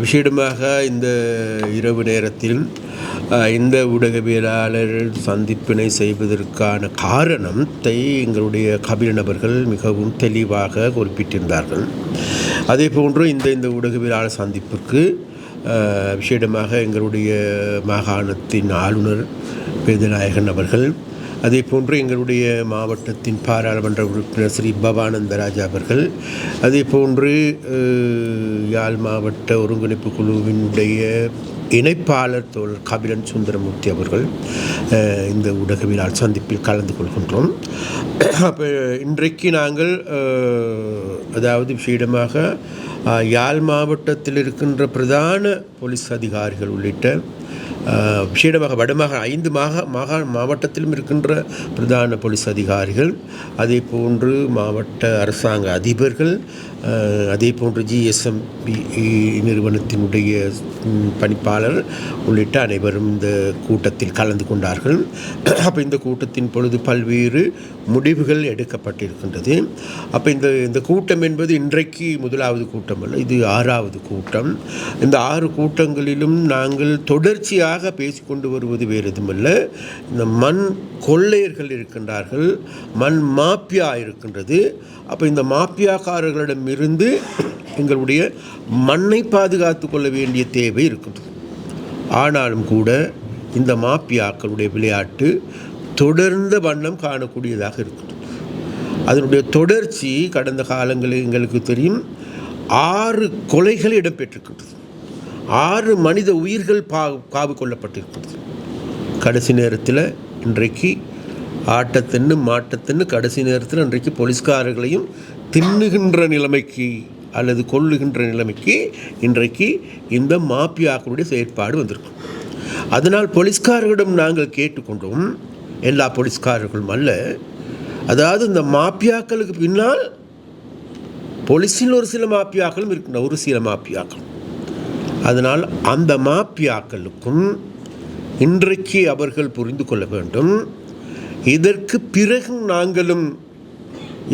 விசேடமாக இந்த இரவு நேரத்தில் இந்த ஊடகவியலாளர் சந்திப்பினை செய்வதற்கான காரணத்தை எங்களுடைய கபில நபர்கள் மிகவும் தெளிவாக குறிப்பிட்டிருந்தார்கள். அதே போன்று இந்த ஊடகவியலாளர் சந்திப்பிற்கு விசேடமாக எங்களுடைய மாகாணத்தின் ஆளுநர் வேதநாயகன் அவர்கள், அதே போன்று எங்களுடைய மாவட்டத்தின் பாராளுமன்ற உறுப்பினர் ஸ்ரீ பவானந்தராஜா அவர்கள், அதே போன்று யாழ் மாவட்ட ஒருங்கிணைப்பு குழுவினுடைய இணைப்பாளர் தோழர் கபிலன் சுந்தரமூர்த்தி அவர்கள் இந்த ஊடகவியலாளர் சந்திப்பில் கலந்து கொள்கின்றோம். அப்போ இன்றைக்கு நாங்கள் அதாவது விசேடமாக யாழ் மாவட்டத்தில் இருக்கின்ற பிரதான போலீஸ் அதிகாரிகள் உள்ளிட்ட விசேடமாக வடமாக 5 மாவட்டத்திலும் இருக்கின்ற பிரதான போலீஸ் அதிகாரிகள், அதே போன்று மாவட்ட அரசாங்க அதிபர்கள், அதே போன்று GSMB நிறுவனத்தினுடைய பணிப்பாளர் உள்ளிட்ட அனைவரும் இந்த கூட்டத்தில் கலந்து கொண்டார்கள். அப்போ இந்த கூட்டத்தின் பொழுது பல்வேறு முடிவுகள் எடுக்கப்பட்டிருக்கின்றது. அப்போ இந்த கூட்டம் என்பது இன்றைக்கு முதலாவது கூட்டம் அல்ல, இது 6வது கூட்டம். இந்த 6 கூட்டங்களிலும் நாங்கள் தொடர்ச்சியாக பேசிக்கொண்டு வருவது வேறு எதுவுமல்ல, இந்த மண் கொள்ளையர்கள் இருக்கின்றார்கள், மண் மாப்பியா இருக்கின்றது. அப்போ இந்த மாப்பியாக்காரர்களிடமிருந்து எங்களுடைய மண்ணை பாதுகாத்து கொள்ள வேண்டிய தேவை இருக்கின்றது. ஆனாலும் கூட இந்த மாப்பியாக்களுடைய விளையாட்டு தொடர்ந்த வண்ணம் காணக்கூடியதாக இருக்கின்றது. அதனுடைய தொடர்ச்சி கடந்த காலங்களில் எங்களுக்கு தெரியும், 6 கொலைகள் இடம்பெற்றிருக்கின்றது, 6 மனித உயிர்கள் காவு கொள்ளப்பட்டிருக்கிறது. கடைசி நேரத்தில் இன்றைக்கு ஆட்டத்தின்னு மாட்டத்தின்னு கடைசி நேரத்தில் இன்றைக்கு போலீஸ்காரர்களையும் தின்னுகின்ற நிலைமைக்கு அல்லது கொல்லுகின்ற நிலைமைக்கு இன்றைக்கு இந்த மாப்பியாக்களுடைய செயற்பாடு வந்திருக்கும். அதனால் போலீஸ்காரர்களிடம் நாங்கள் கேட்டுக்கொண்டோம், எல்லா போலீஸ்காரர்களும் அல்ல, அதாவது இந்த மாப்பியாக்களுக்கு பின்னால் போலீஸில் ஒரு சில மாப்பியாக்களும் இருக்கின்ற ஒரு சில மாப்பியாக்கள். அதனால் அந்த மாப்பியாக்களுக்கும் இன்றைக்கு அவர்கள் புரிந்து கொள்ள வேண்டும், இதற்கு பிறகு நாங்களும்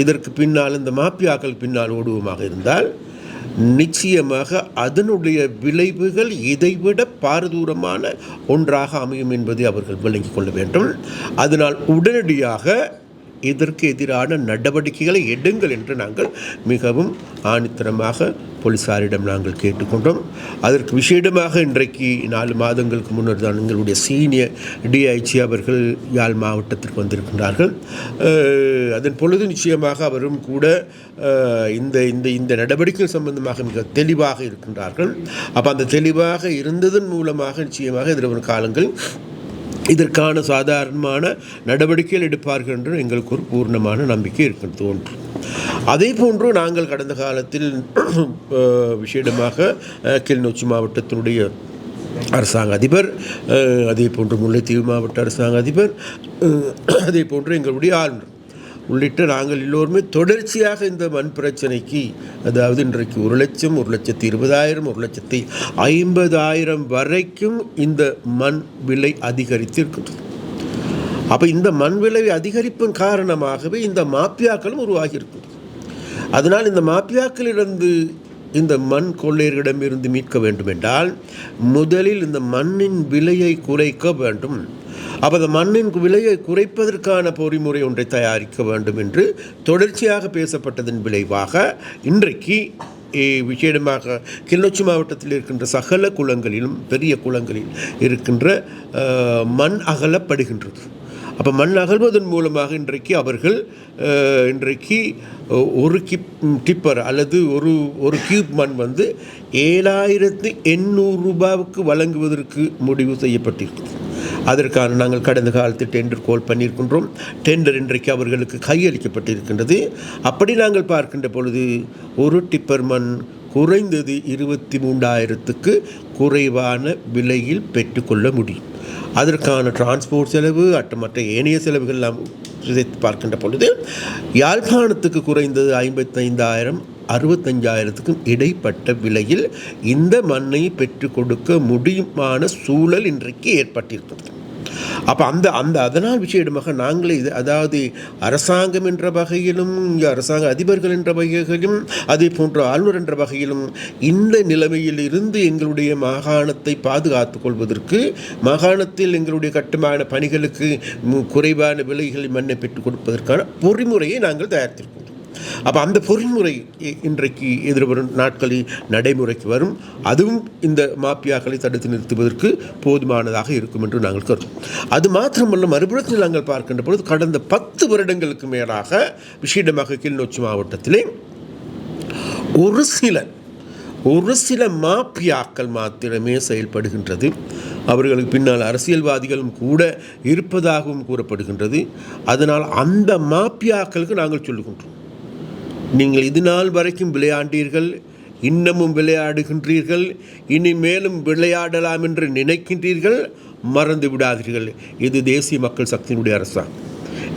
இதற்கு பின்னால் இந்த மாப்பியாக்கள் பின்னால் ஓடுவோமாக இருந்தால் நிச்சயமாக அதனுடைய விளைவுகள் இதைவிட பாரதூரமான ஒன்றாக அமையும் என்பதை அவர்கள் விளங்கிக் கொள்ள வேண்டும். அதனால் உடனடியாக இதற்கு எதிரான நடவடிக்கைகளை எடுங்கள் என்று நாங்கள் மிகவும் ஆணித்தரமாக போலீஸாரிடம் நாங்கள் கேட்டுக்கொண்டோம். அதற்கு விசேடமாக இன்றைக்கு 4 மாதங்களுக்கு முன்னர் தான் எங்களுடைய சீனியர் DIG அவர்கள் யாழ் மாவட்டத்திற்கு வந்திருக்கின்றார்கள். அதன் பொழுது நிச்சயமாக அவரும் கூட இந்த நடவடிக்கைகள் சம்பந்தமாக மிக தெளிவாக இருக்கின்றார்கள். அப்போ அந்த தெளிவாக இருந்ததன் மூலமாக நிச்சயமாக எதிர்வரும் காலங்கள் இதற்கான சாதாரணமான நடவடிக்கைகள் எடுப்பார்கள் என்று எங்களுக்கு ஒரு பூர்ணமான நம்பிக்கை இருக்கின்றது ஒன்று. அதே போன்று நாங்கள் கடந்த காலத்தில் விசேடமாக கிளிநொச்சி மாவட்டத்தினுடைய அரசாங்க அதிபர், அதே போன்று முல்லைத்தீவு மாவட்ட அரசாங்க அதிபர், அதே போன்று எங்களுடைய ஆளுநர் உள்ளிட்ட நாங்கள் எல்லோருமே தொடர்ச்சியாக இந்த மண் பிரச்சனைக்கு, அதாவது இன்றைக்கு 1,00,000, 1,20,000, 1,50,000 வரைக்கும் இந்த மண் விலை அதிகரித்து இருக்கின்றது. அப்போ இந்த மண் விலை அதிகரிப்பின் காரணமாகவே இந்த மாப்பியாக்களும் உருவாகி இருக்கின்றது. அதனால் இந்த மாப்பியாக்களிலிருந்து இந்த மண் கொள்ளையர்களிடமிருந்து மீட்க வேண்டும் என்றால் முதலில் இந்த மண்ணின் விலையை குறைக்க வேண்டும். அப்போ அந்த மண்ணின் விலையை குறைப்பதற்கான பொறிமுறை ஒன்றை தயாரிக்க வேண்டும் என்று தொடர்ச்சியாக பேசப்பட்டதன் விளைவாக இன்றைக்கு விசேடமாக கிளிநொச்சி மாவட்டத்தில் இருக்கின்ற சகல குளங்களிலும் பெரிய குளங்களில் இருக்கின்ற மண் அகலப்படுகின்றது. அப்போ மண் அகழ்வதன் மூலமாக இன்றைக்கு அவர்கள் இன்றைக்கு ஒரு டிப்பர் அல்லது ஒரு கியூப் மண் 7,800 ரூபாவுக்கு வழங்குவதற்கு முடிவு செய்யப்பட்டிருக்கிறது. அதற்கான நாங்கள் கடந்த காலத்தில் டெண்டர் கோல் பண்ணியிருக்கின்றோம். டெண்டர் இன்றைக்கு அவர்களுக்கு கையளிக்கப்பட்டிருக்கின்றது. அப்படி நாங்கள் பார்க்கின்ற பொழுது ஒரு டிப்பர் மண் குறைந்தது 23,000க்கு குறைவான விலையில் பெற்றுக்கொள்ள முடியும். அதற்கான டிரான்ஸ்போர்ட் செலவு மற்ற ஏனைய செலவுகள் எல்லாம் பார்க்கின்ற பொழுது யாழ்ப்பாணத்துக்கு குறைந்தது 55,000 65,000க்கும் இடைப்பட்ட விலையில் இந்த மண்ணை பெற்றுக் கொடுக்க முடியுமான சூழல் இன்றைக்கு ஏற்பட்டிருக்கிறது. அப்போ அதனால் விஷயமாக நாங்களே அதாவது அரசாங்கம் என்ற வகையிலும் அரசாங்க அதிபர்கள் என்ற வகையிலும் அதே போன்ற ஆளுநர் என்ற வகையிலும் இந்த நிலைமையில் இருந்து எங்களுடைய மாகாணத்தை பாதுகாத்துக் கொள்வதற்கு மாகாணத்தில் எங்களுடைய கட்டுமான பணிகளுக்கு குறைவான விலைகளில் மண்ணை பெற்றுக் கொடுப்பதற்கான பொறிமுறையை நாங்கள் தயாரித்திருக்கிறோம். அப்போ அந்த பொறிமுறை இன்றைக்கு எதிர்வரும் நாட்களில் நடைமுறைக்கு வரும். அதுவும் இந்த மாப்பியாக்களை தடுத்து நிறுத்துவதற்கு போதுமானதாக இருக்கும் என்று நாங்கள் கருதும். அது மாத்திரமல்ல, மறுபுறத்தில் நாங்கள் பார்க்கின்ற பொழுது கடந்த 10 வருடங்களுக்கு மேலாக விஷயமாக கிளிநொச்சி மாவட்டத்திலே ஒரு சில மாப்பியாக்கள் மாத்திரமே செயல்படுகின்றது. அவர்களுக்கு பின்னால் அரசியல்வாதிகளும் கூட இருப்பதாகவும் கூறப்படுகின்றது. அதனால் அந்த மாப்பியாக்களுக்கு நாங்கள் சொல்லுகின்றோம், நீங்கள் இது நாள் வரைக்கும் விளையாண்டீர்கள், இன்னமும் விளையாடுகின்றீர்கள், இனி மேலும் விளையாடலாம் என்று நினைக்கின்றீர்கள், மறந்து விடாதீர்கள். இது தேசிய மக்கள் சக்தியினுடைய அரசாங்கம்,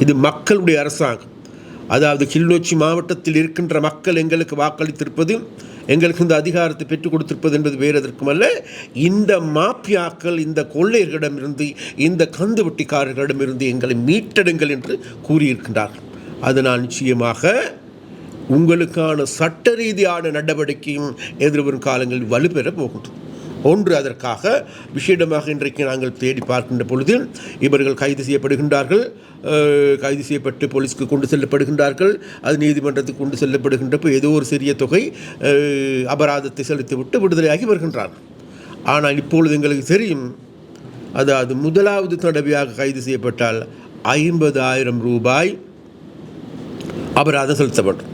இது மக்களுடைய அரசாங்கம். அதாவது கிளிநொச்சி மாவட்டத்தில் இருக்கின்ற மக்கள் எங்களுக்கு வாக்களித்திருப்பது, எங்களுக்கு இந்த அதிகாரத்தை பெற்றுக் கொடுத்திருப்பது என்பது வேறு எதற்கும் அல்ல, இந்த மாப்பியாக்கள், இந்த கொள்ளையர்களிடமிருந்து, இந்த கந்து வெட்டிக்காரர்களிடமிருந்து எங்களை மீட்டெடுங்கள் என்று கூறியிருக்கின்றார்கள். அதனால் நிச்சயமாக உங்களுக்கான சட்ட ரீதியான நடவடிக்கையும் எதிர்வரும் காலங்களில் வலுப்பெற போகின்றது. ஒன்று, அதற்காக விஷயமாக இன்றைக்கு நாங்கள் தேடி பார்க்கின்ற பொழுது இவர்கள் கைது செய்யப்படுகின்றார்கள். கைது செய்யப்பட்டு போலீஸ்க்கு கொண்டு செல்லப்படுகின்றார்கள். அது நீதிமன்றத்துக்கு கொண்டு செல்லப்படுகின்றப்போ ஏதோ ஒரு சிறிய தொகை அபராதத்தை செலுத்திவிட்டு விடுதலையாகி வருகின்றார்கள். ஆனால் இப்பொழுது எங்களுக்கு தெரியும், அதாவது முதலாவது தடவையாக கைது செய்யப்பட்டால் 50,000 ரூபாய் அபராதம் செலுத்தப்படும்.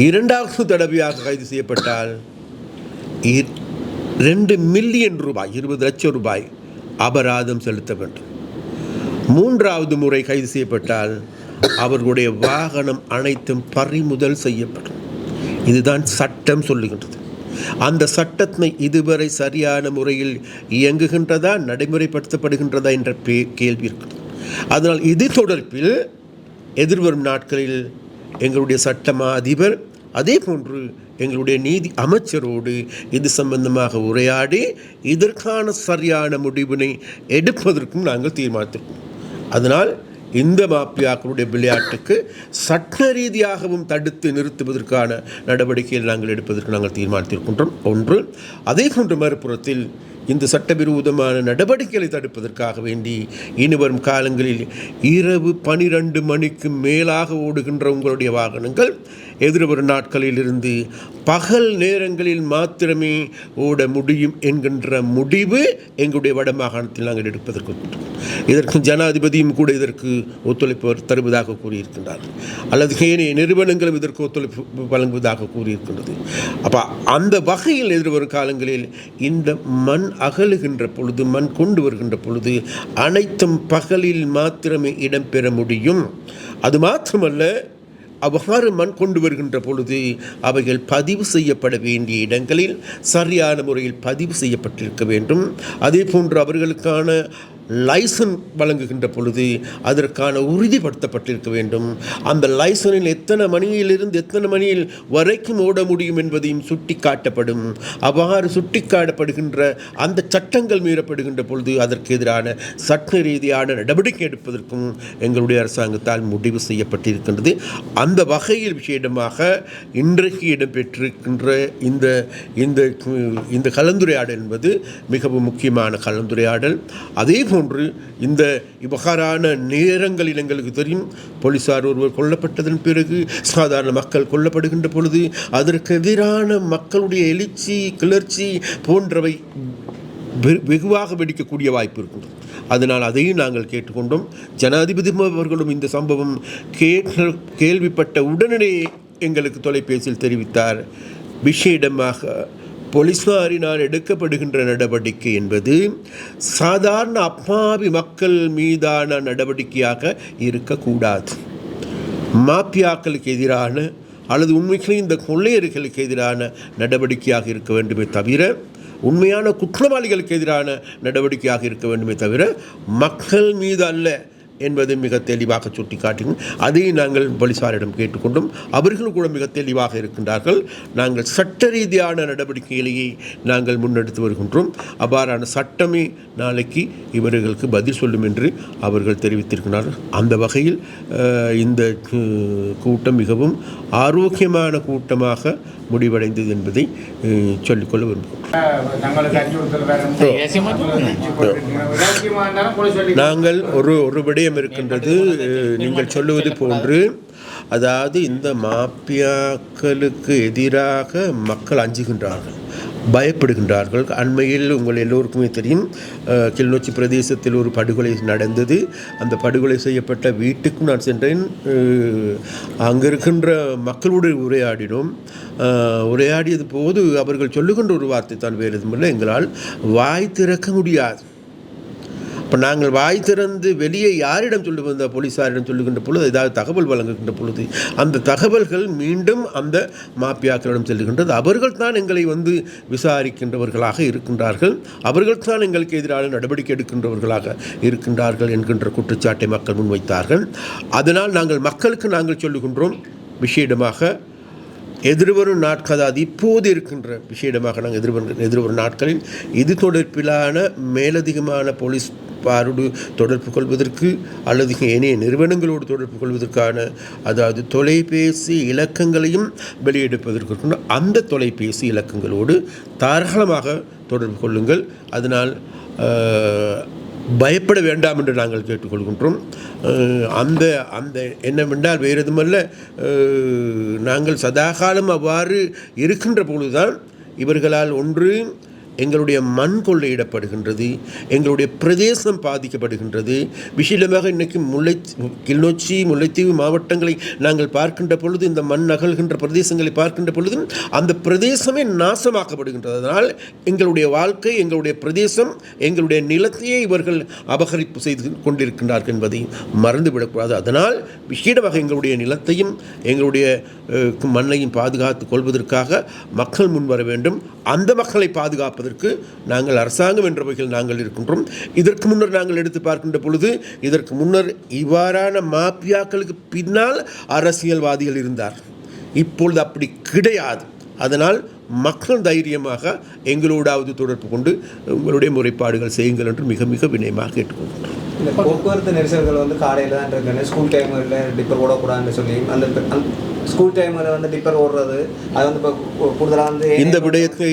இரண்டாவது தடவையாக கைது செய்யப்பட்டால் 2 மில்லியன் ரூபாய், 20 லட்சம் ரூபாய் அபராதம் செலுத்த வேண்டும். மூன்றாவது முறை கைது செய்யப்பட்டால் அவர்களுடைய வாகனம் அனைத்தும் பறிமுதல் செய்யப்படும். இதுதான் சட்டம் சொல்லுகின்றது. அந்த சட்டத்தை இதுவரை சரியான முறையில் இயங்குகின்றதா, நடைமுறைப்படுத்தப்படுகின்றதா என்ற கேள்வி இருக்கிறது. அதனால் இது தொடர்பில் எதிர்வரும் நாட்களில் எங்களுடைய சட்டமா அதிபர் அதே போன்று எங்களுடைய நீதி அமைச்சரோடு இது சம்பந்தமாக உரையாடி இதற்கான சரியான முடிவினை எடுப்பதற்கும் நாங்கள் தீர்மானித்திருக்கோம். அதனால் இந்த மாப்பியாக்களுடைய விளையாட்டுக்கு சட்ட ரீதியாகவும் தடுத்து நிறுத்துவதற்கான நடவடிக்கைகள் நாங்கள் எடுப்பதற்கு நாங்கள் தீர்மானித்திருக்கின்றோம். ஒன்று, அதே போன்ற மறுபுறத்தில் இந்த சட்டவிரோதமான நடவடிக்கைகளை தடுப்பதற்காக வேண்டி இனிவரும் காலங்களில் இரவு 12 மணிக்கு மேலாக ஓடுகின்ற உங்களுடைய வாகனங்கள் எதிர்வரும் நாட்களிலிருந்து பகல் நேரங்களில் மாத்திரமே ஓட முடியும் என்கின்ற முடிவு எங்களுடைய வடமாகாணத்தில் நாங்கள் எடுப்பதற்கு இதற்கு ஜனாதிபதியும் கூட இதற்கு ஒத்துழைப்பு தருவதாக கூறியிருக்கின்றார், அல்லது ஏனைய நிறுவனங்களும் இதற்கு ஒத்துழைப்பு வழங்குவதாக கூறியிருக்கின்றது. அப்போ அந்த வகையில் எதிர்வரும் காலங்களில் இந்த மண் அகலுகின்ற பொழுது, மண் கொண்டு வருகின்ற பொழுது அனைத்தும் பகலில் மாத்திரமே இடம்பெற முடியும். அது மாத்திரமல்ல, அவ்வாறு மண் கொண்டு வருகின்ற பொழுது அவைகள் பதிவு செய்யப்பட வேண்டிய இடங்களில் சரியான முறையில் பதிவு செய்யப்பட்டிருக்க வேண்டும். அதே போன்று அவர்களுக்கான லைசன் வழங்குகின்ற பொழுது அதற்கான உறுதிப்படுத்தப்பட்டிருக்க வேண்டும். அந்த லைசனில் எத்தனை மணியிலிருந்து எத்தனை மணியில் வரைக்கும் ஓட முடியும் என்பதையும் சுட்டி காட்டப்படும். அவ்வாறு சுட்டி காட்டப்படுகின்ற அந்த சட்டங்கள் மீறப்படுகின்ற பொழுது அதற்கு எதிரான சட்ட ரீதியான நடவடிக்கை எடுப்பதற்கும் எங்களுடைய அரசாங்கத்தால் முடிவு செய்யப்பட்டிருக்கின்றது. அந்த வகையில் விஷயமாக இன்றைக்கு இடம்பெற்றிருக்கின்ற இந்த கலந்துரையாடல் என்பது மிகவும் முக்கியமான கலந்துரையாடல். அதே போன்று இந்த இவ்வாறான நேரங்களில் எங்களுக்கு தெரியும், போலீசார் ஒருவர் கொல்லப்பட்டதன் பிறகு சாதாரண மக்கள் கொல்லப்படுகின்ற பொழுது அதற்கு எதிரான மக்களுடைய எழுச்சி, கிளர்ச்சி போன்றவை வெகுவாக வெடிக்கக்கூடிய வாய்ப்பு இருக்கின்றது. அதனால் அதையும் நாங்கள் கேட்டுக்கொண்டோம். ஜனாதிபதி அவர்களும் இந்த சம்பவம் கேள்விப்பட்ட உடனே எங்களுக்கு தொலைபேசியில் தெரிவித்தார். விஷயமாக போலீசாரினால் எடுக்கப்படுகின்ற நடவடிக்கை என்பது சாதாரண அப்பாவி மக்கள் மீதான நடவடிக்கையாக இருக்கக்கூடாது. மாப்பியாக்களுக்கு எதிரான அல்லது உண்மையிலே இந்த கொள்ளையர்களுக்கு எதிரான நடவடிக்கையாக இருக்க வேண்டுமே தவிர, உண்மையான குற்றவாளிகளுக்கு எதிரான நடவடிக்கையாக இருக்க வேண்டுமே தவிர மக்கள் மீது அல்ல என்பதை மிக தெளிவாக சுட்டிக்காட்டினோம். அதை நாங்கள் போலீசாரிடம் கேட்டுக்கொண்டும் அவர்களும் கூட மிக தெளிவாக இருக்கின்றார்கள். நாங்கள் சட்ட ரீதியான நடவடிக்கைகளையே நாங்கள் முன்னெடுத்து வருகின்றோம். அவ்வாறான சட்டமே நாளைக்கு இவர்களுக்கு பதில் சொல்லும் என்று அவர்கள் தெரிவித்திருக்கிறார்கள். அந்த வகையில் இந்த கூட்டம் மிகவும் ஆரோக்கியமான கூட்டமாக முடிவடைந்தது என்பதை சொல்லிக்கொள்ள விரும்புகிறோம். நாங்கள் ஒரு விடயம் இருக்கின்றது. நீங்கள் சொல்லுவது போன்று, அதாவது இந்த மாப்பியாக்களுக்கு எதிராக மக்கள் அஞ்சுகின்றார்கள், பயப்படுகின்றார்கள். அண்மையில் உங்கள் எல்லோருக்குமே தெரியும், கிளிநொச்சி பிரதேசத்தில் ஒரு படுகொலை நடந்தது. அந்த படுகொலை செய்யப்பட்ட வீட்டுக்கும் நான் சென்றேன். அங்கே இருக்கின்ற மக்களோடு உரையாடினோம். உரையாடியது போது அவர்கள் சொல்லுகின்ற ஒரு வார்த்தை தான், வேறு எதுவுமில்லை, எங்களால் வாய் திறக்க முடியாது. இப்போ நாங்கள் வாய் திறந்து வெளியே யாரிடம் சொல்லுகின்ற, போலீஸாரிடம் சொல்லுகின்ற பொழுது, ஏதாவது தகவல் வழங்குகின்ற பொழுது அந்த தகவல்கள் மீண்டும் அந்த மாப்பியாக்களிடம் செல்லுகின்றது. அவர்கள் தான் எங்களை விசாரிக்கின்றவர்களாக இருக்கின்றார்கள், அவர்கள் தான் எங்களுக்கு எதிரான நடவடிக்கை எடுக்கின்றவர்களாக இருக்கின்றார்கள் என்கின்ற குற்றச்சாட்டை மக்கள் முன்வைத்தார்கள். அதனால் மக்களுக்கு சொல்லுகின்றோம், விஷயமாக எதிர்வரும் நாட்கள், அதாவது இப்போது இருக்கின்ற விஷயமாக நாங்கள் எதிர்வரும் நாட்களில் இது தொடர்பிலான மேலதிகமான போலீஸ் பாரோடு தொடர்பு கொள்வதற்கு அல்லது ஏனைய நிறுவனங்களோடு தொடர்பு கொள்வதற்கான, அதாவது தொலைபேசி இலக்கங்களையும் வெளியெடுப்பதற்கு அந்த தொலைபேசி இலக்கங்களோடு தாராளமாக தொடர்பு கொள்ளுங்கள். அதனால் பயப்பட வேண்டாம் என்று நாங்கள் கேட்டுக்கொள்கின்றோம். அந்த அந்த என்னவென்றால் வேறு எதுவுமல்ல, நாங்கள் சதாகாலம் அவ்வாறு இருக்கின்ற பொழுதுதான் இவர்களால் ஒன்று எங்களுடைய மண் கொள்ளையிடப்படுகின்றது, எங்களுடைய பிரதேசம் பாதிக்கப்படுகின்றது. விசேடமாக இன்றைக்கு கிளிநொச்சி, முல்லைத்தீவு மாவட்டங்களை நாங்கள் பார்க்கின்ற பொழுது, இந்த மண் அகழ்கின்ற பிரதேசங்களை பார்க்கின்ற பொழுதும் அந்த பிரதேசமே நாசமாக்கப்படுகின்றது. அதனால் எங்களுடைய வாழ்க்கை, எங்களுடைய பிரதேசம், எங்களுடைய நிலத்தையே இவர்கள் அபகரிப்பு செய்து கொண்டிருக்கின்றார்கள் என்பதை மறந்துவிடக்கூடாது. அதனால் விசேடமாக எங்களுடைய நிலத்தையும் எங்களுடைய மண்ணையும் பாதுகாத்து கொள்வதற்காக மக்கள் முன்வர வேண்டும். அந்த மக்களை பாதுகாப்பதற்கு நாங்கள் அரசாங்கம் என்ற வகையில் நாங்கள் இருக்கின்றோம். இதற்கு முன்னர் நாங்கள் எடுத்து பார்க்கின்ற பொழுது, இதற்கு முன்னர் இவ்வாறான மாப்பியாக்களுக்கு பின்னால் அரசியல்வாதிகள் இருந்தார். இப்பொழுது அப்படி கிடையாது. அதனால் மக்கள் தைரியமாக எங்களோடாவது தொடர்பு கொண்டு உங்களுடைய முறைப்பாடுகள் செய்யுங்கள் என்று மிக மிக வினயமாக கேட்டுக்கொள்கிறோம். இந்த போக்குவரத்து நெரிசல்கள் காலையில் தான் இருக்குன்னு, ஸ்கூல் டைமில் டிப்பர் ஓடக்கூடாதுன்னு சொல்லி, அந்த ஸ்கூல் டைமில் டிப்பர் ஓடுறது, அது இப்போ கூடுதலாக இந்த விடயத்தை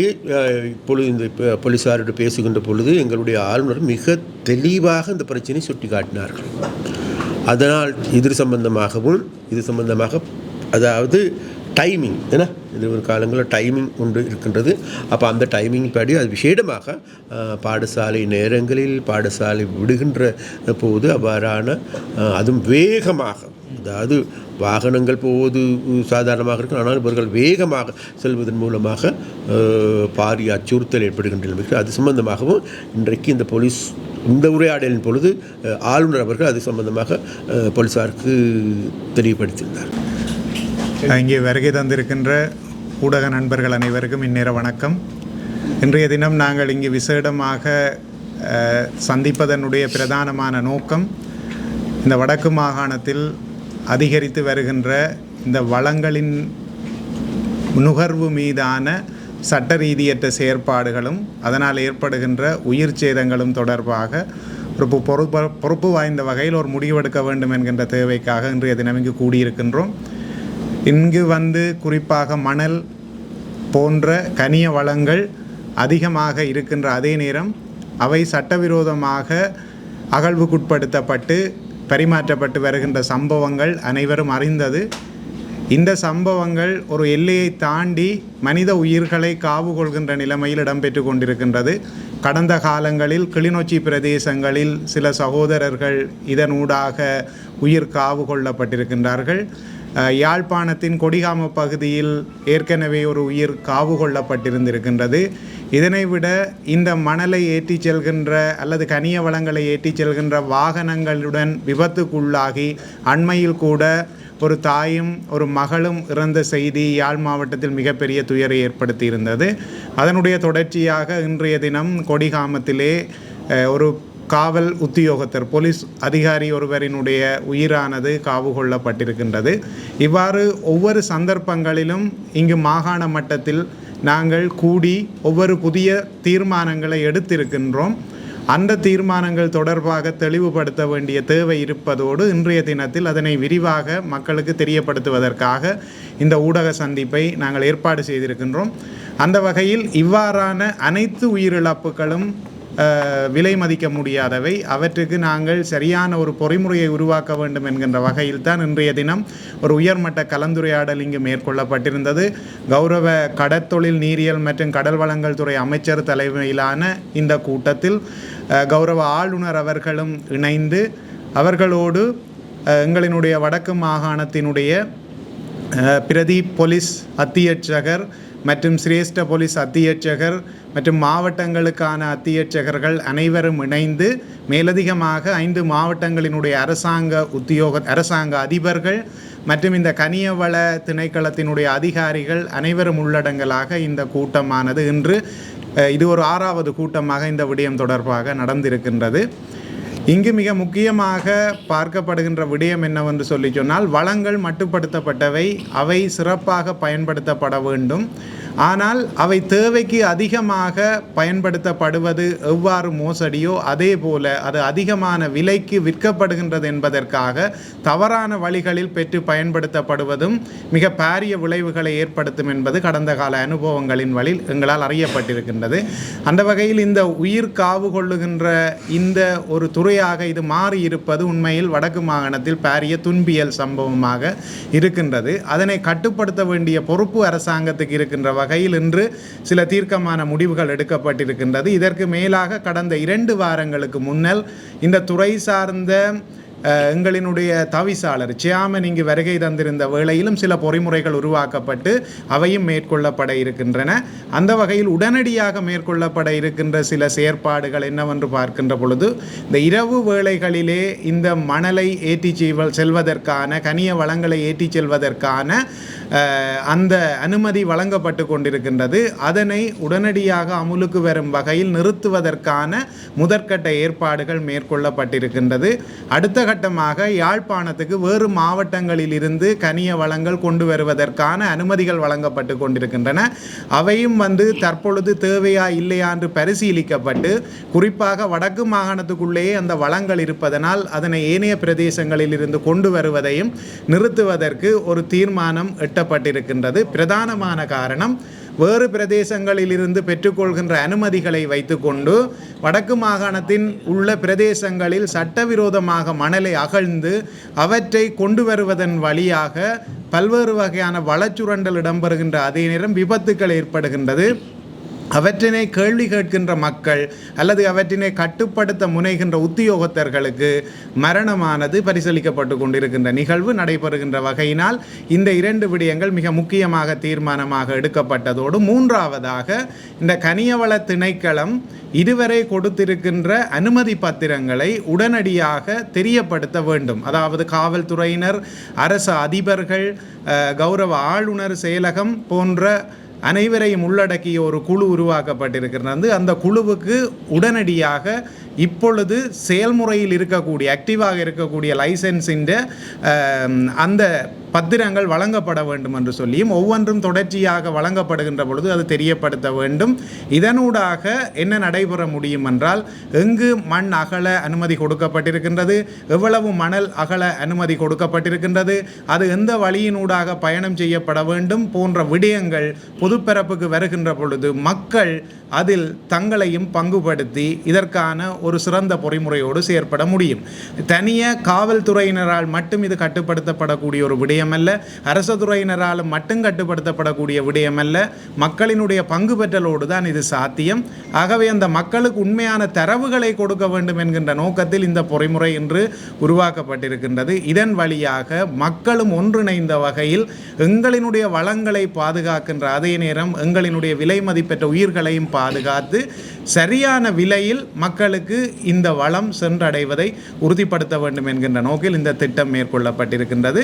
இப்பொழுது இந்த போலீஸாரோடு பேசுகின்ற பொழுது எங்களுடைய ஆளுநர் மிக தெளிவாக இந்த பிரச்சனையை சுட்டி காட்டினார்கள். அதனால் இது சம்பந்தமாக அதாவது டைமிங், ஏன்னா இது ஒரு காலங்களில் டைமிங் ஒன்று இருக்கின்றது. அப்போ அந்த டைமிங் படி அது விசேடமாக பாடசாலை நேரங்களில், பாடசாலை விடுகின்ற போது அவ்வாறான, அதுவும் வேகமாக, அதாவது வாகனங்கள் போவது சாதாரணமாக இருக்கும், ஆனால் இவர்கள் வேகமாக செல்வதன் மூலமாக பாரிய அச்சுறுத்தல் ஏற்படுகின்றன. அது சம்பந்தமாகவும் இன்றைக்கு இந்த போலீஸ் இந்த உரையாடலின் பொழுது ஆளுநர் அவர்கள் அது சம்பந்தமாக போலீஸாருக்கு தெளிவுபடுத்தியிருந்தார். இங்கே வருகை தந்திருக்கின்ற ஊடக நண்பர்கள் அனைவருக்கும் இந்நேர வணக்கம். இன்றைய தினம் நாங்கள் இங்கு விசேடமாக சந்திப்பதனுடைய பிரதானமான நோக்கம், இந்த வடக்கு மாகாணத்தில் அதிகரித்து வருகின்ற இந்த வளங்களின் நுகர்வு மீதான சட்ட ரீதியற்ற செயற்பாடுகளும் அதனால் ஏற்படுகின்ற உயிர் சேதங்களும் தொடர்பாக ஒரு பொறுப்பு வாய்ந்த வகையில் ஒரு முடிவெடுக்க வேண்டும் என்கின்ற தேவைக்காக இன்றைய தினம் இங்கு கூடியிருக்கின்றோம். இங்கு குறிப்பாக மணல் போன்ற கனிய வளங்கள் அதிகமாக இருக்கின்ற அதே நேரம் அவை சட்டவிரோதமாக அகழ்வுக்குட்படுத்தப்பட்டு பரிமாற்றப்பட்டு வருகின்ற சம்பவங்கள் அனைவரும் அறிந்தது. இந்த சம்பவங்கள் ஒரு எல்லையை தாண்டி மனித உயிர்களை காவு கொள்கின்ற நிலைமையில் இடம்பெற்று கொண்டிருக்கின்றது. கடந்த காலங்களில் கிளிநொச்சி பிரதேசங்களில் சில சகோதரர்கள் இதனூடாக உயிர் காவு கொள்ளப்பட்டிருக்கின்றார்கள். யாழ்ப்பாணத்தின் கொடிகாம பகுதியில் ஏற்கனவே ஒரு உயிர் காவு கொள்ளப்பட்டிருந்திருக்கின்றது. இதனை விட இந்த மணலை ஏற்றி செல்கின்ற அல்லது கனிய வளங்களை ஏற்றி செல்கின்ற வாகனங்களுடன் விபத்துக்குள்ளாகி அண்மையில் கூட ஒரு தாயும் ஒரு மகளும் இறந்த செய்தி யாழ் மாவட்டத்தில் மிகப்பெரிய துயரை ஏற்படுத்தி இருந்தது. அதனுடைய தொடர்ச்சியாக இன்றைய தினம் கொடிகாமத்திலே ஒரு காவல் உத்தியோகத்தர் போலீஸ் அதிகாரி ஒருவரினுடைய உயிரானது காவு கொள்ளப்பட்டிருக்கின்றது. இவ்வாறு ஒவ்வொரு சந்தர்ப்பங்களிலும் இங்கு மாகாண மட்டத்தில் நாங்கள் கூடி ஒவ்வொரு புதிய தீர்மானங்களை எடுத்திருக்கின்றோம். அந்த தீர்மானங்கள் தொடர்பாக தெளிவுபடுத்த வேண்டிய தேவை இருப்பதோடு இன்றைய தினத்தில் அதனை விரிவாக மக்களுக்கு தெரியப்படுத்துவதற்காக இந்த ஊடக சந்திப்பை நாங்கள் ஏற்பாடு செய்திருக்கின்றோம். அந்த வகையில் இவ்வாறான அனைத்து உயிரிழப்புகளும் விலை மதிக்க முடியாதவை. அவற்றுக்கு நாங்கள் சரியான ஒரு பொறிமுறையை உருவாக்க வேண்டும் என்கின்ற வகையில் தான் இன்றைய தினம் ஒரு உயர்மட்ட கலந்துரையாடல் இங்கு மேற்கொள்ளப்பட்டிருந்தது. கௌரவ கடற்தொழில் நீரியல் மற்றும் கடல் வளங்கள் துறை அமைச்சர் தலைமையிலான இந்த கூட்டத்தில் கௌரவ ஆளுநர் அவர்களும் இணைந்து அவர்களோடு எங்களினுடைய வடக்கு மாகாணத்தினுடைய பிரதி போலீஸ் அத்தியட்சகர் மற்றும் சிரேஷ்ட போலீஸ் அத்தியட்சகர் மற்றும் மாவட்டங்களுக்கான அத்தியட்சகர்கள் அனைவரும் இணைந்து மேலதிகமாக 5 மாவட்டங்களினுடைய அரசாங்க அதிபர்கள் மற்றும் இந்த கனியவள திணைக்களத்தினுடைய அதிகாரிகள் அனைவரும் உள்ளடங்கலாக இந்த கூட்டமானது இன்று இது ஒரு 6வது கூட்டமாக இந்த விடயம் தொடர்பாக நடந்திருக்கின்றது. இங்கு மிக முக்கியமாக பார்க்கப்படுகின்ற விடயம் என்னவென்று சொல்லி சொன்னால், வளங்கள் மட்டுப்படுத்தப்பட்டவை, அவை சிறப்பாக பயன்படுத்தப்பட வேண்டும். ஆனால் அவை தேவைக்கு அதிகமாக பயன்படுத்தப்படுவது எவ்வாறு மோசடியோ அதே போல அது அதிகமான விலைக்கு விற்கப்படுகின்றது என்பதற்காக தவறான வழிகளில் பெற்று பயன்படுத்தப்படுவதும் மிக பாரிய விளைவுகளை ஏற்படுத்தும் என்பது கடந்த கால அனுபவங்களின் வழி எங்களால் அறியப்பட்டிருக்கின்றது. அந்த வகையில் இந்த உயிர் காவு கொள்ளுகின்ற இந்த ஒரு துறையாக இது மாறி இருப்பது உண்மையில் வடக்கு மாகாணத்தில் பாரிய துன்பியல் சம்பவமாக இருக்கின்றது. அதனை கட்டுப்படுத்த வேண்டிய பொறுப்பு அரசாங்கத்துக்கு இருக்கின்ற வகையில் இன்று சில தீர்க்கமான முடிவுகள் எடுக்கப்பட்டிருக்கின்றது. இதற்கு மேலாக கடந்த 2 வாரங்களுக்கு முன்னல் இந்த துறை சார்ந்த எங்களினுடைய தவிசாளர் சியாமன் இங்கு வருகை தந்திருந்த வேளையிலும் சில பொறிமுறைகள் உருவாக்கப்பட்டு அவையும் மேற்கொள்ளப்பட இருக்கின்றன. அந்த வகையில் உடனடியாக மேற்கொள்ளப்பட இருக்கின்ற சில செயற்பாடுகள் என்னவென்று பார்க்கின்ற பொழுது, இந்த இரவு வேளைகளிலே இந்த மணலை ஏற்றி செல்வதற்கான கனிய வளங்களை ஏற்றி செல்வதற்கான அந்த அனுமதி வழங்கப்பட்டு கொண்டிருக்கின்றது. அதனை உடனடியாக அமுலுக்கு வரும் வகையில் நிறுத்துவதற்கான முதற்கட்ட ஏற்பாடுகள் மேற்கொள்ளப்பட்டிருக்கின்றது. அடுத்த கட்டமாக யாழ்ப்பாணத்துக்கு வேறு மாவட்டங்களில் இருந்து கனிய வளங்கள் கொண்டு வருவதற்கான அனுமதிகள் வழங்கப்பட்டு கொண்டிருக்கின்றன. அவையும் தற்பொழுது தேவையா இல்லையா என்று பரிசீலிக்கப்பட்டு, குறிப்பாக வடக்கு மாகாணத்துக்குள்ளேயே அந்த வளங்கள் இருப்பதனால் அதனை ஏனைய பிரதேசங்களில் இருந்து கொண்டு வருவதையும் நிறுத்துவதற்கு ஒரு தீர்மானம் எட்டப்பட்டிருக்கின்றது. பிரதானமான காரணம், வேறு பிரதேசங்களில் இருந்து பெற்றுக்கொள்கின்ற அனுமதிகளை வைத்துக்கொண்டு வடக்கு மாகாணத்தின் உள்ள பிரதேசங்களில் சட்டவிரோதமாக மணலை அகழ்ந்து அவற்றை கொண்டு வருவதன் வழியாக பல்வேறு வகையான வளச்சுரண்டல் இடம்பெறுகின்ற அதே நேரம் விபத்துக்கள் ஏற்படுகின்றது. அவற்றினை கேள்வி கேட்கின்ற மக்கள் அல்லது அவற்றினை கட்டுப்படுத்த முனைகின்ற உத்தியோகத்தர்களுக்கு மரணமானது பரிசீலிக்கப்பட்டு கொண்டிருக்கின்ற நிகழ்வு நடைபெறுகின்ற வகையினால் இந்த 2 விடயங்கள் மிக முக்கியமாக தீர்மானமாக எடுக்கப்பட்டதோடு, 3வதாக இந்த கனியவள திணைக்களம் இதுவரை கொடுத்திருக்கின்ற அனுமதி பத்திரங்களை உடனடியாக தெரியப்படுத்த வேண்டும். அதாவது காவல்துறையினர், அரசு அதிபர்கள், கௌரவ ஆளுநர் செயலகம் போன்ற அனைவரையும் உள்ளடக்கிய ஒரு குழு உருவாக்கப்பட்டிருக்கிறது. அந்த குழுவுக்கு உடனடியாக இப்பொழுது செயல்முறையில் இருக்கக்கூடிய ஆக்டிவாக இருக்கக்கூடிய லைசன்ஸின் அந்த பத்திரங்கள் வழங்கப்பட வேண்டும் என்று சொல்லியும் ஒவ்வொன்றும் தொடர்ச்சியாக வழங்கப்படுகின்ற பொழுது அது தெரியப்படுத்த வேண்டும். இதனூடாக என்ன நடைபெற முடியும் என்றால், எங்கு மண் அகல அனுமதி கொடுக்கப்பட்டிருக்கின்றது, எவ்வளவு மணல் அகல அனுமதி கொடுக்கப்பட்டிருக்கின்றது, அது எந்த வழியினூடாக பயணம் செய்யப்பட வேண்டும் போன்ற விடயங்கள் பொதுப்பரப்புக்கு வருகின்ற பொழுது மக்கள் அதில் தங்களையும் பங்குபடுத்தி இதற்கான ஒரு சிறந்த பொறிமுறையோடு செயற்பட முடியும். தனிய காவல்துறையினரால் மட்டும் இது கட்டுப்படுத்தப்படக்கூடிய ஒரு விடயமல்ல, அரசு துறையினரால் மட்டும் கட்டுப்படுத்தப்படக்கூடிய விடயமல்ல, மக்களினுடைய பங்கு பெற்றலோடு தான் இது சாத்தியம். ஆகவே அந்த மக்களுக்கு உண்மையான தரவுகளை கொடுக்க வேண்டும் என்கின்ற நோக்கத்தில் இந்த பொறிமுறை இன்று உருவாக்கப்பட்டிருக்கின்றது. இதன் வழியாக மக்களும் ஒன்றிணைந்த வகையில் எங்களினுடைய வளங்களை பாதுகாக்கின்ற அதே நேரம் எங்களினுடைய விலை மதிப்பெற்ற உயிர்களையும் பாதுகாத்து சரியான விலையில் மக்களுக்கு இந்த வளம் சென்றடைவதை உறுதிப்படுத்த வேண்டும் என்கின்ற நோக்கில் இந்த திட்டம் மேற்கொள்ளப்பட்டிருக்கின்றது.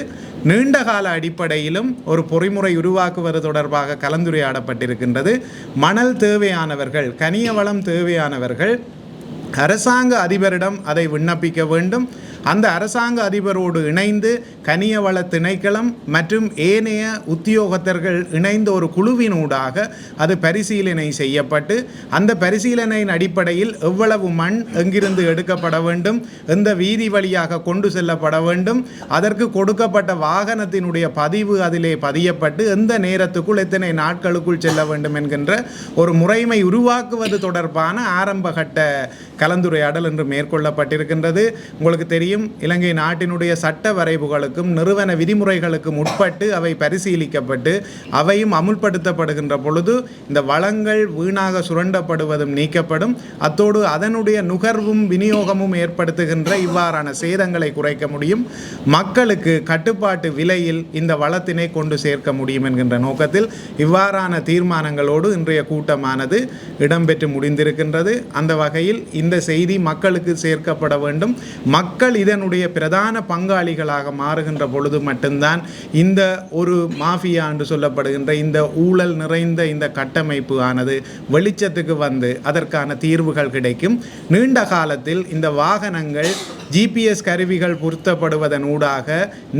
நீண்டகால அடிப்படையிலும் ஒரு பொறிமுறை உருவாக்குவது தொடர்பாக கலந்துரையாடப்பட்டிருக்கின்றது. மணல் தேவையானவர்கள், கனிய வளம் தேவையானவர்கள் அரசாங்க அதிபரிடம் அதை விண்ணப்பிக்க வேண்டும். அந்த அரசாங்க அதிபரோடு இணைந்து கனியவள திணைக்களம் மற்றும் ஏனைய உத்தியோகத்தர்கள் இணைந்த ஒரு குழுவினூடாக அது பரிசீலனை செய்யப்பட்டு அந்த பரிசீலனையின் அடிப்படையில் எவ்வளவு மண் எங்கிருந்து எடுக்கப்பட வேண்டும், எந்த வீதி வழியாக கொண்டு செல்லப்பட வேண்டும், அதற்கு கொடுக்கப்பட்ட வாகனத்தினுடைய பதிவு அதிலே பதியப்பட்டு எந்த நேரத்துக்குள் எத்தனை நாட்களுக்குள் செல்ல வேண்டும் என்கின்ற ஒரு முறைமை உருவாக்குவது தொடர்பான ஆரம்பகட்ட கலந்துரையாடல் என்று மேற்கொள்ளப்பட்டிருக்கின்றது. உங்களுக்கு தெரியும், இலங்கை நாட்டினுடைய சட்ட வரைவுகளுக்கும் நிறுவன விதிமுறைகளுக்கும் உட்பட்டு அவை பரிசீலிக்கப்பட்டு அவையும் அமுல்படுத்தப்படுகின்ற பொழுது இந்த வளங்கள் வீணாக சுரண்டப்படுவதும் நீக்கப்படும். அத்தோடு அதனுடைய நுகர்வும் விநியோகமும் ஏற்படுத்துகின்ற இவ்வாறான சேதங்களை குறைக்க முடியும். மக்களுக்கு கட்டுப்பாட்டு விலையில் இந்த வளத்தினை கொண்டு சேர்க்க முடியும் என்கின்ற நோக்கத்தில் இவ்வாறான தீர்மானங்களோடு இன்றைய கூட்டமானது இடம்பெற்று முடிந்திருக்கின்றது. அந்த வகையில் இந்த செய்தி மக்களுக்கு சேர்க்கப்பட வேண்டும். மக்கள் இதனுடைய பிரதான பங்காளிகளாக மாறுகின்ற பொழுது மட்டும்தான் இந்த ஒரு மாஃபியா என்று சொல்லப்படுகின்ற இந்த ஊழல் நிறைந்த இந்த கட்டமைப்பு ஆனது வெளிச்சத்துக்கு வந்து அதற்கான தீர்வுகள் கிடைக்கும். நீண்ட காலத்தில் இந்த வாகனங்கள் GPS கருவிகள் பொருத்தப்படுவதன் ஊடாக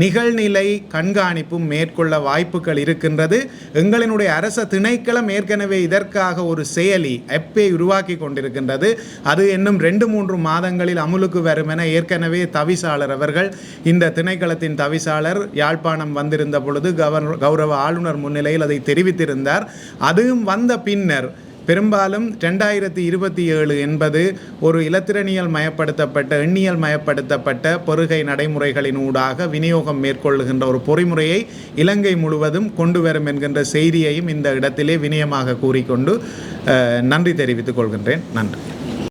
நிகழ்நிலை கண்காணிப்பும் மேற்கொள்ள வாய்ப்புகள் இருக்கின்றது. எங்களினுடைய அரச திணைக்களம் ஏற்கனவே இதற்காக ஒரு செயலி ஆப்பை உருவாக்கி கொண்டிருக்கின்றது. அது இன்னும் 2-3 மாதங்களில் அமுலுக்கு வரும் என ஏற்கனவே தவிசாளர் அவர்கள், இந்த திணைக்களத்தின் தவிசாளர் யாழ்ப்பாணம் வந்திருந்த பொழுது கௌரவ ஆளுநர் முன்னிலையில் அதை தெரிவித்திருந்தார். அதுவும் வந்த பின்னர் பெரும்பாலும் 2027 என்பது ஒரு இலத்திரனியல் மயப்படுத்தப்பட்ட எண்ணியல் மயப்படுத்தப்பட்ட பொறுகை நடைமுறைகளின் ஊடாக விநியோகம் மேற்கொள்ளுகின்ற ஒரு பொறிமுறையை இலங்கை முழுவதும் கொண்டு வரும் என்கின்ற செய்தியையும் இந்த இடத்திலே வினயமாக கூறிக்கொண்டு நன்றி தெரிவித்துக் கொள்கின்றேன். நன்றி.